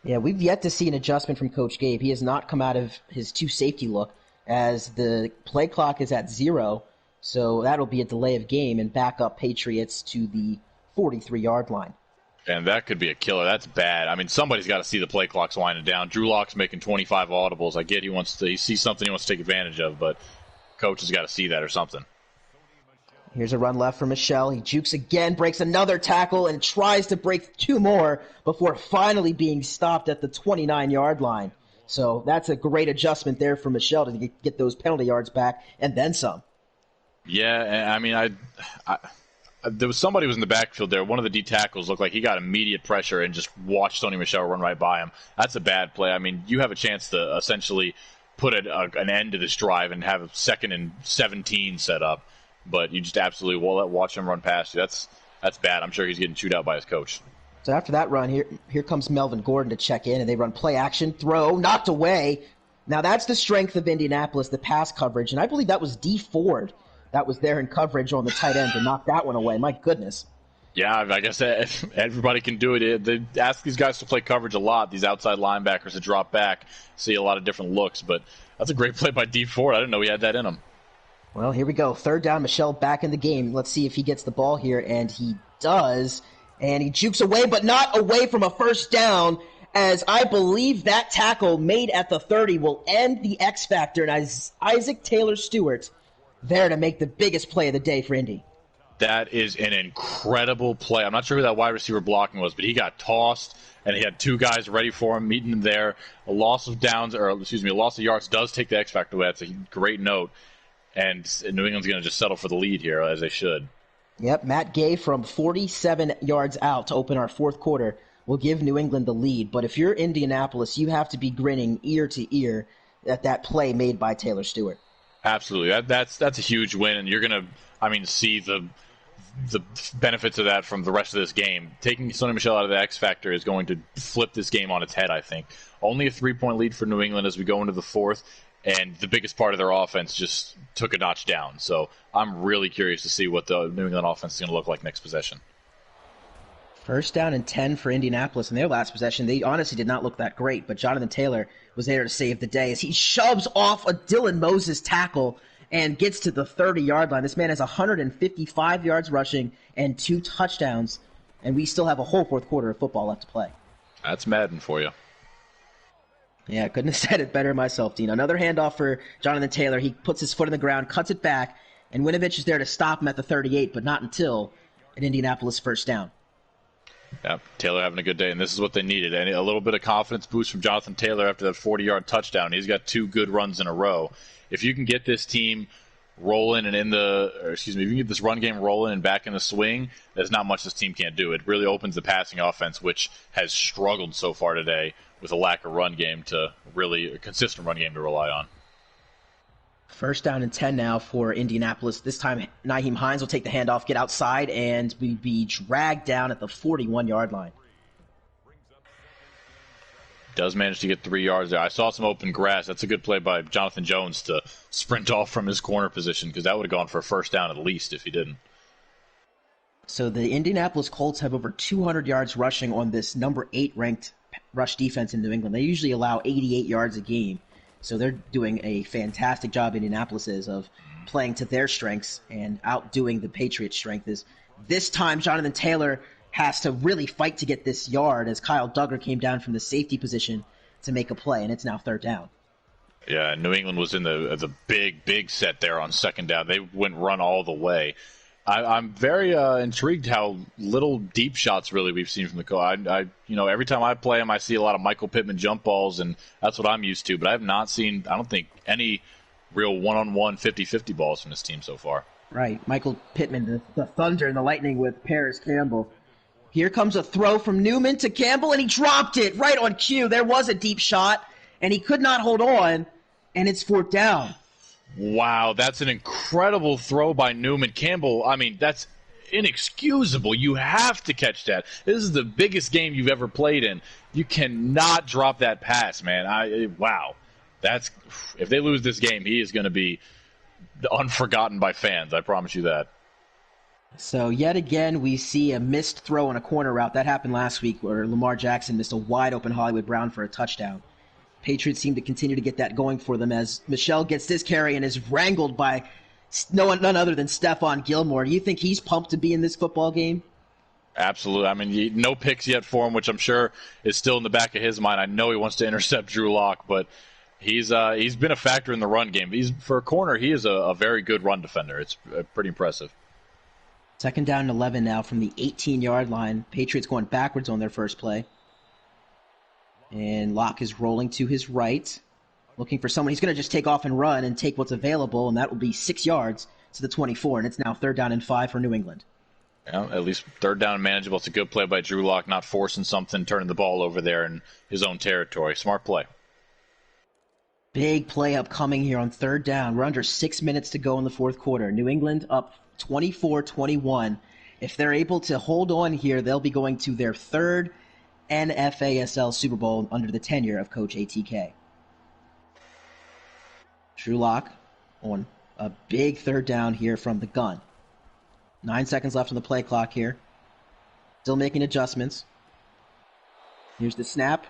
Yeah, we've yet to see an adjustment from Coach Gabe. He has not come out of his two-safety look as the play clock is at 0, so that'll be a delay of game and back up Patriots to the 43-yard line. And that could be a killer. That's bad. I mean, somebody's got to see the play clock's winding down. Drew Lock's making 25 audibles. I get he sees something he wants to take advantage of, but coach has got to see that or something. Here's a run left for Michel. He jukes again, breaks another tackle, and tries to break 2 more before finally being stopped at the 29-yard line. So that's a great adjustment there for Michel to get those penalty yards back and then some. Yeah, and I mean, there was somebody who was in the backfield there. One of the D tackles looked like he got immediate pressure and just watched Sony Michel run right by him. That's a bad play. I mean, you have a chance to essentially put an end to this drive and have a 2nd and 17 set up, but you just absolutely watch him run past you. That's bad. I'm sure he's getting chewed out by his coach. So after that run, here comes Melvin Gordon to check in, and they run play action, throw, knocked away. Now that's the strength of Indianapolis, the pass coverage, and I believe that was D Ford that was there in coverage on the tight end to knock that one away. My goodness. Yeah, I guess everybody can do it. They ask these guys to play coverage a lot, these outside linebackers to drop back, see a lot of different looks, but that's a great play by D Ford. I didn't know he had that in him. Well, here we go. 3rd down, Michel back in the game. Let's see if he gets the ball here, and he does. And he jukes away, but not away from a first down, as I believe that tackle made at the 30 will end the X Factor, and as Isaac Taylor-Stewart there to make the biggest play of the day for Indy. That is an incredible play. I'm not sure who that wide receiver blocking was, but he got tossed, and he had 2 guys ready for him, meeting him there. A loss of yards does take the X Factor away. That's a great note. And New England's going to just settle for the lead here, as they should. Yep, Matt Gay from 47 yards out to open our 4th quarter will give New England the lead. But if you're Indianapolis, you have to be grinning ear to ear at that play made by Taylor-Stewart. Absolutely. That's a huge win, and you're going to, see the benefits of that from the rest of this game. Taking Sony Michel out of the X Factor is going to flip this game on its head, I think. Only a 3-point lead for New England as we go into the 4th. And the biggest part of their offense just took a notch down. So I'm really curious to see what the New England offense is going to look like next possession. 1st down and 10 for Indianapolis in their last possession. They honestly did not look that great, but Jonathan Taylor was there to save the day as he shoves off a Dylan Moses tackle and gets to the 30-yard line. This man has 155 yards rushing and 2 touchdowns, and we still have a whole 4th quarter of football left to play. That's Madden for you. Yeah, I couldn't have said it better myself, Dean. Another handoff for Jonathan Taylor. He puts his foot on the ground, cuts it back, and Winovich is there to stop him at the 38, but not until an Indianapolis 1st down. Yeah, Taylor having a good day, and this is what they needed. And a little bit of confidence boost from Jonathan Taylor after that 40-yard touchdown. He's got 2 good runs in a row. If you can get this team rolling and if you can get this run game rolling and back in the swing, there's not much this team can't do. It really opens the passing offense, which has struggled so far today with a lack of run game to really a consistent run game to rely on. 1st down and 10 now for Indianapolis. This time, Nyheim Hines will take the handoff, get outside, and be dragged down at the 41-yard line. Does manage to get 3 yards there. I saw some open grass. That's a good play by Jonathan Jones to sprint off from his corner position, because that would have gone for a 1st down at least if he didn't. So the Indianapolis Colts have over 200 yards rushing on this number 8 ranked rush defense in New England. They usually allow 88 yards a game. So they're doing a fantastic job, Indianapolis is, of playing to their strengths and outdoing the Patriots' strength. Is this time Jonathan Taylor has to really fight to get this yard as Kyle Duggar came down from the safety position to make a play, and it's now third down. Yeah, New England was in the big set there on second down. They went run all the way. I'm very intrigued how little deep shots really we've seen from the Colts. Every time I play them, I see a lot of Michael Pittman jump balls, and that's what I'm used to. But I have not seen, I don't think, any real one-on-one 50-50 balls from this team so far. Right, Michael Pittman, the Thunder and the Lightning with Paris Campbell. Here comes a throw from Newman to Campbell, and he dropped it right on cue. There was a deep shot, and he could not hold on, and it's fourth down. Wow, that's an incredible throw by Newman. Campbell, I mean, that's inexcusable. You have to catch that. This is the biggest game you've ever played in. You cannot drop that pass, man. Wow. If they lose this game, he is going to be unforgotten by fans. I promise you that. So yet again, we see a missed throw on a corner route. That happened last week where Lamar Jackson missed a wide-open Hollywood Brown for a touchdown. Patriots seem to continue to get that going for them as Michel gets this carry and is wrangled by none other than Stephon Gilmore. Do you think he's pumped to be in this football game? Absolutely. I mean, no picks yet for him, which I'm sure is still in the back of his mind. I know he wants to intercept Drew Lock, but he's been a factor in the run game. For a corner, he is a very good run defender. It's pretty impressive. Second down and 11 now from the 18-yard line. Patriots going backwards on their first play. And Locke is rolling to his right, looking for someone. He's going to just take off and run and take what's available, and that will be 6 yards to the 24, and it's now third down and 5 for New England. Yeah, at least third down and manageable. It's a good play by Drew Lock, not forcing something, turning the ball over there in his own territory. Smart play. Big play upcoming here on third down. We're under 6 minutes to go in the fourth quarter. New England up 24-21. If they're able to hold on here, they'll be going to their third NFASL Super Bowl under the tenure of Coach ATK. Drew Lock on a big third down here from the gun. 9 seconds left on the play clock here. Still making adjustments. Here's the snap.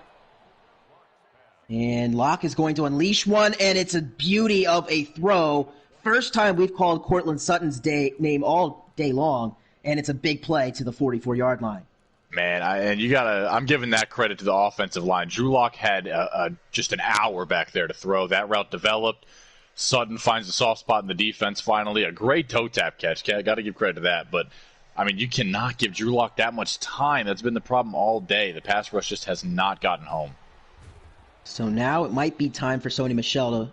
And Locke is going to unleash one, and it's a beauty of a throw. First time we've called Cortland Sutton's name all day long, and it's a big play to the 44-yard line. Man, I'm giving that credit to the offensive line. Drew Lock had just an hour back there to throw. That route developed. Sutton finds a soft spot in the defense finally. A great toe tap catch. Got to give credit to that. But, I mean, you cannot give Drew Lock that much time. That's been the problem all day. The pass rush just has not gotten home. So now it might be time for Sony Michel to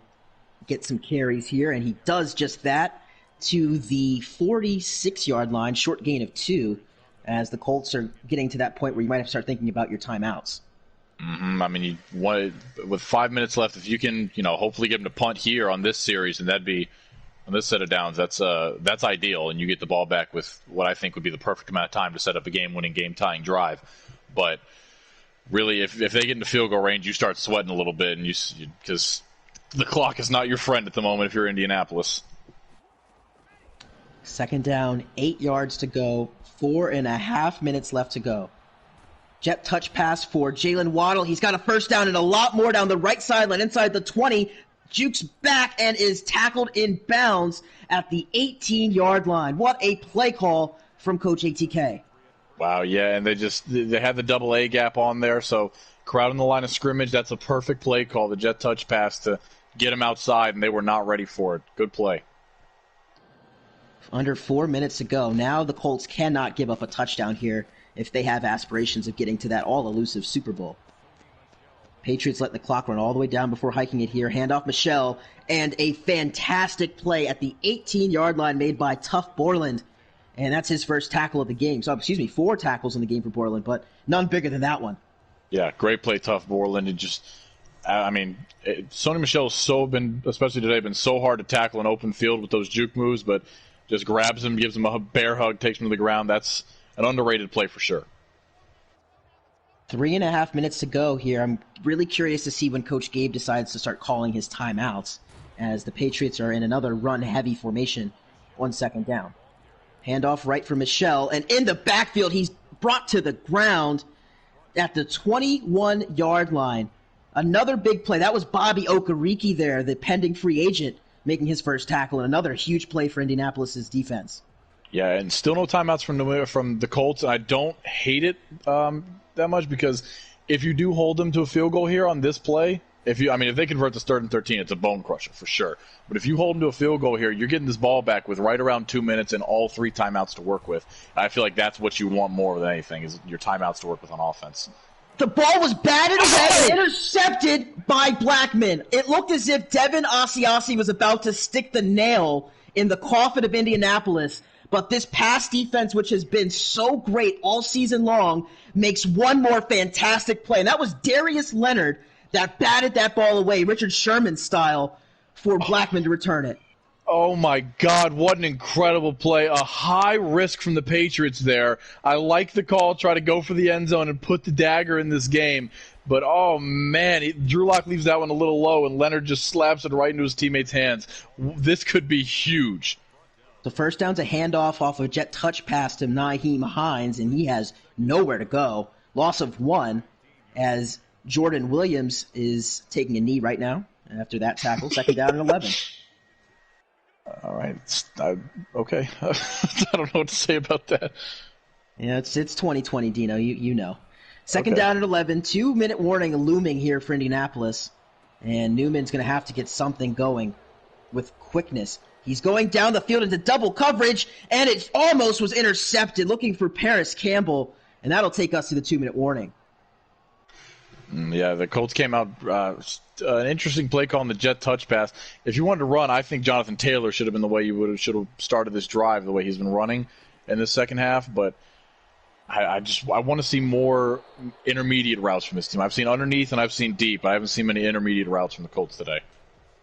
get some carries here, and he does just that to the 46-yard line, short gain of 2. As the Colts are getting to that point where you might have to start thinking about your timeouts. Mm-hmm. I mean, with 5 minutes left, if you can, hopefully get him to punt here on this series, and that'd be on this set of downs. That's ideal, and you get the ball back with what I think would be the perfect amount of time to set up a game-winning, game-tying drive. But really, if they get into field goal range, you start sweating a little bit, and because the clock is not your friend at the moment if you're Indianapolis. Second down, 8 yards to go. 4.5 minutes left to go. Jet touch pass for Jalen Waddle. He's got a first down and a lot more down the right sideline inside the 20. Jukes back and is tackled in bounds at the 18-yard line. What a play call from Coach ATK. Wow, yeah, and they had the double A gap on there, so crowding the line of scrimmage, that's a perfect play call, the jet touch pass to get him outside, and they were not ready for it. Good play. Under 4 minutes to go. Now the Colts cannot give up a touchdown here if they have aspirations of getting to that all-elusive Super Bowl. Patriots let the clock run all the way down before hiking it here. Handoff Michel, and a fantastic play at the 18-yard line made by Tough Borland. And that's his first tackle of the game. So, 4 tackles in the game for Borland, but none bigger than that one. Yeah, great play, Tough Borland. Sony Michel has especially today, been so hard to tackle in open field with those juke moves, but just grabs him, gives him a bear hug, takes him to the ground. That's an underrated play for sure. 3.5 minutes to go here. I'm really curious to see when Coach Gabe decides to start calling his timeouts, as the Patriots are in another run-heavy formation on second down. Handoff right for Michel, and in the backfield, he's brought to the ground at the 21-yard line. Another big play. That was Bobby Okereke there, the pending free agent, making his first tackle, and another huge play for Indianapolis' defense. Yeah, and still no timeouts from the Colts, and I don't hate it that much because if you do hold them to a field goal here on this play, if they convert this 3rd and 13, it's a bone crusher for sure. But if you hold them to a field goal here, you're getting this ball back with right around 2 minutes and all 3 timeouts to work with. And I feel like that's what you want more than anything is your timeouts to work with on offense. The ball was batted away and intercepted by Blackman. It looked as if Devin Asiasi was about to stick the nail in the coffin of Indianapolis, but this pass defense, which has been so great all season long, makes one more fantastic play. And that was Darius Leonard that batted that ball away, Richard Sherman style, for Blackman to return it. Oh, my God, what an incredible play. A high risk from the Patriots there. I like the call, try to go for the end zone and put the dagger in this game. But, oh, man, Drew Lock leaves that one a little low, and Leonard just slaps it right into his teammates' hands. This could be huge. The first down's a handoff off a jet touch pass to Nyheim Hines, and he has nowhere to go. Loss of 1 as Jordan Williams is taking a knee right now after that tackle. 2nd down and 11. All right. Okay. I don't know what to say about that. Yeah, it's 2020, Dino. You know. 2nd down and 11. 2-minute warning looming here for Indianapolis. And Newman's going to have to get something going with quickness. He's going down the field into double coverage, and it almost was intercepted, looking for Paris Campbell. And that'll take us to the 2-minute warning. Yeah, the Colts came out an interesting play call on the jet touch pass. If you wanted to run, I think Jonathan Taylor should have been the way you should have started this drive, the way he's been running in the second half. But I want to see more intermediate routes from this team. I've seen underneath and I've seen deep, but I haven't seen many intermediate routes from the Colts today.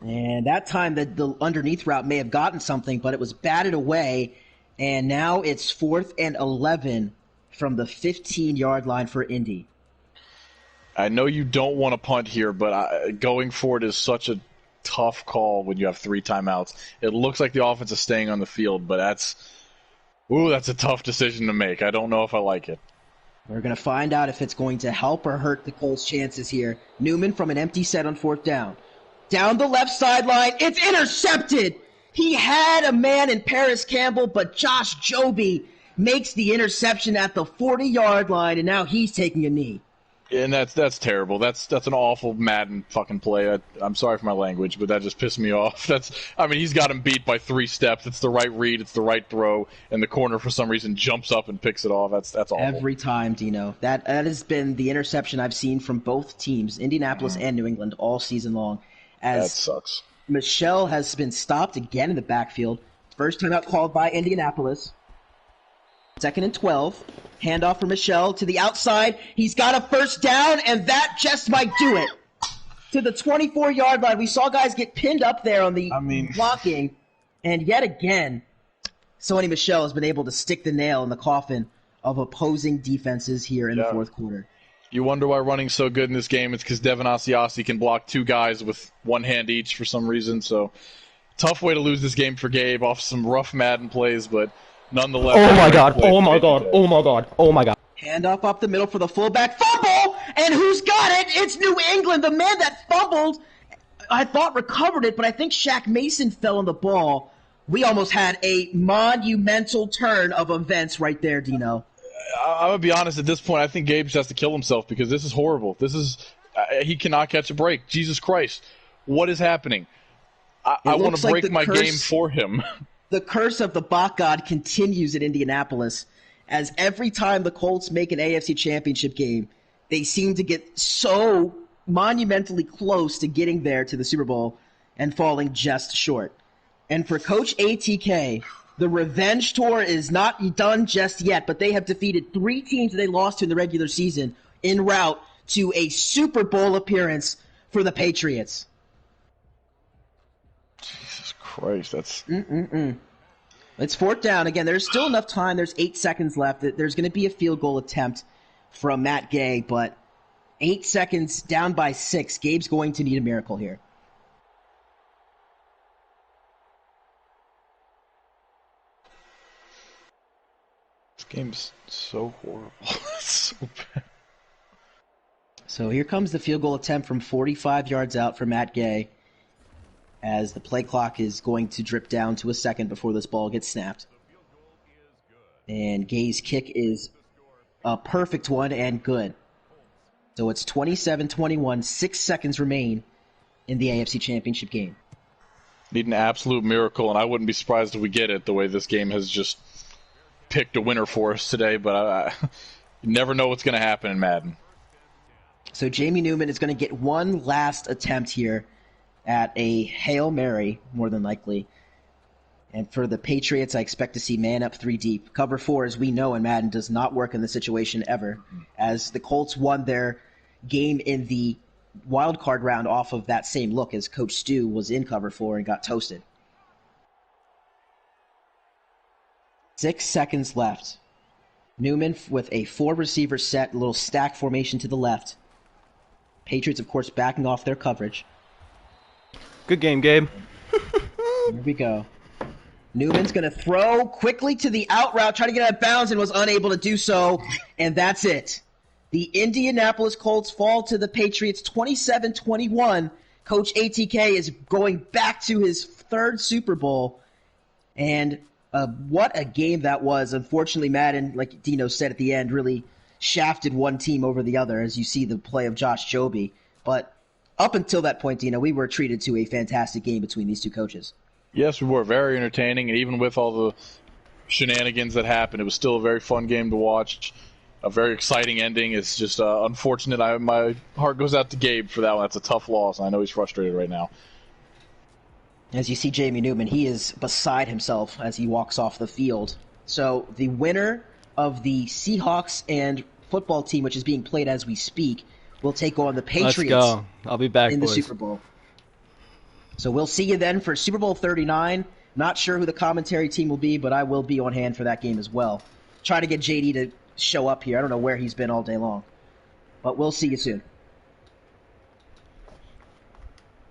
And that time the underneath route may have gotten something, but it was batted away. And now it's 4th and 11 from the 15-yard line for Indy. I know you don't want to punt here, but going for it is such a tough call when you have 3 timeouts. It looks like the offense is staying on the field, but that's a tough decision to make. I don't know if I like it. We're going to find out if it's going to help or hurt the Colts' chances here. Newman from an empty set on 4th down. Down the left sideline, it's intercepted! He had a man in Paris Campbell, but Josh Joby makes the interception at the 40-yard line, and now he's taking a knee. And that's terrible. That's an awful Madden fucking play. I'm sorry for my language, but that just pissed me off. He's got him beat by 3 steps. It's the right read, it's the right throw, and the corner for some reason jumps up and picks it off. That's awful. Every time, Dino. That has been the interception I've seen from both teams, Indianapolis and New England, all season long. That sucks. Michelle has been stopped again in the backfield. First time out called by Indianapolis. 2nd and 12. Handoff for Michelle to the outside. He's got a first down, and that just might do it. To the 24-yard line. We saw guys get pinned up there on the blocking. And yet again, Sony Michel has been able to stick the nail in the coffin of opposing defenses here in the 4th quarter. You wonder why running's so good in this game. It's because Devin Asiasi can block 2 guys with 1 hand each for some reason. So, tough way to lose this game for Gabe off some rough Madden plays, but nonetheless. Oh my god, oh my god, oh my god, oh my god. Handoff up the middle for the fullback. Fumble! And who's got it? It's New England. The man that fumbled, I thought recovered it, but I think Shaq Mason fell on the ball. We almost had a monumental turn of events right there, Dino. I'm going to be honest, at this point, I think Gabe just has to kill himself because this is horrible. He cannot catch a break. Jesus Christ. What is happening? I want to break my game for him. The curse of the Bach God continues at Indianapolis, as every time the Colts make an AFC championship game, they seem to get so monumentally close to getting there to the Super Bowl and falling just short. And for Coach ATK, the revenge tour is not done just yet, but they have defeated 3 teams that they lost to in the regular season en route to a Super Bowl appearance for the Patriots. Jesus Christ, that's... It's 4th down. Again, there's still enough time. There's 8 seconds left. There's going to be a field goal attempt from Matt Gay, but 8 seconds down by 6. Gabe's going to need a miracle here. This game's so horrible. It's so bad. So here comes the field goal attempt from 45 yards out for Matt Gay, as the play clock is going to drip down to a second before this ball gets snapped. And Gay's kick is a perfect one and good. So it's 27-21, 6 seconds remain in the AFC Championship game. Need an absolute miracle, and I wouldn't be surprised if we get it the way this game has just picked a winner for us today, but you never know what's going to happen in Madden. So Jamie Newman is going to get one last attempt here at a Hail Mary, more than likely. And for the Patriots, I expect to see man up 3 deep. Cover 4, as we know in Madden, does not work in this situation ever, as the Colts won their game in the wild card round off of that same look, as Coach Stu was in cover 4 and got toasted. 6 seconds left. Newman with a 4-receiver set, a little stack formation to the left. Patriots, of course, backing off their coverage. Good game, Gabe. Here we go. Newman's going to throw quickly to the out route, try to get out of bounds, and was unable to do so, and that's it. The Indianapolis Colts fall to the Patriots 27-21. Coach ATK is going back to his 3rd Super Bowl, and what a game that was. Unfortunately, Madden, like Dino said at the end, really shafted one team over the other, as you see the play of Josh Joby. But up until that point, Dino, we were treated to a fantastic game between these two coaches. Yes, we were very entertaining, and even with all the shenanigans that happened, it was still a very fun game to watch. A very exciting ending. It's just unfortunate. My heart goes out to Gabe for that one. That's a tough loss, and I know he's frustrated right now. As you see Jamie Newman, he is beside himself as he walks off the field. So the winner of the Seahawks and football team, which is being played as we speak, will take on the Patriots. Let's go. I'll be back, in boys. the Super Bowl. So we'll see you then for Super Bowl 39. Not sure who the commentary team will be, but I will be on hand for that game as well. Try to get JD to show up here. I don't know where he's been all day long. But we'll see you soon.